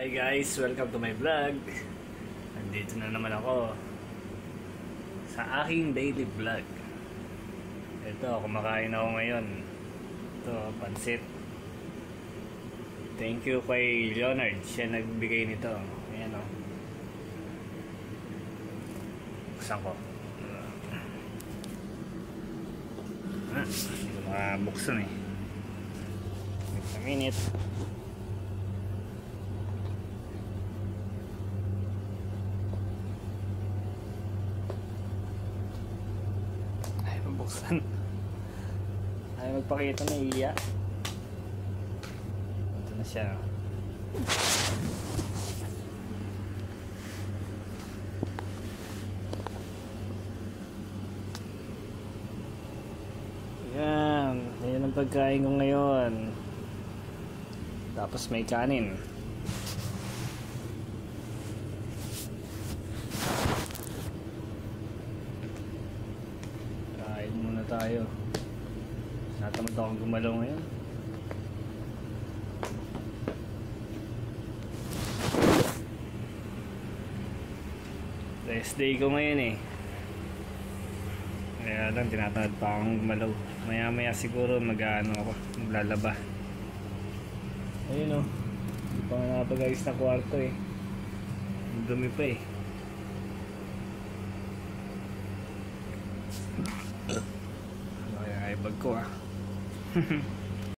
Hi guys, welcome to my vlog. Nandito na naman ako sa aking daily vlog. Ito, kumakain ako ngayon. Ito, pansit. Thank you kay Leonard, siya nagbigay nito. Ayan o. Buksan ko. Hindi ko makabuksan eh. Wait a minute. Buksan. Ay magpakita na iya. Ito na siya. Yan. Yan ang pagkain ko ngayon. Tapos may kanin. Kain muna tayo. Natamad akong gumalaw ngayon. Rest day ko ngayon eh. Kaya lang tinatamad pa akong gumalaw. Maya maya siguro mag-ano ako, maglalaba. Ayun o. Hindi pa nga nakapag-ayos na kwarto eh. Ang dumi pa eh. Ay bag ko ah.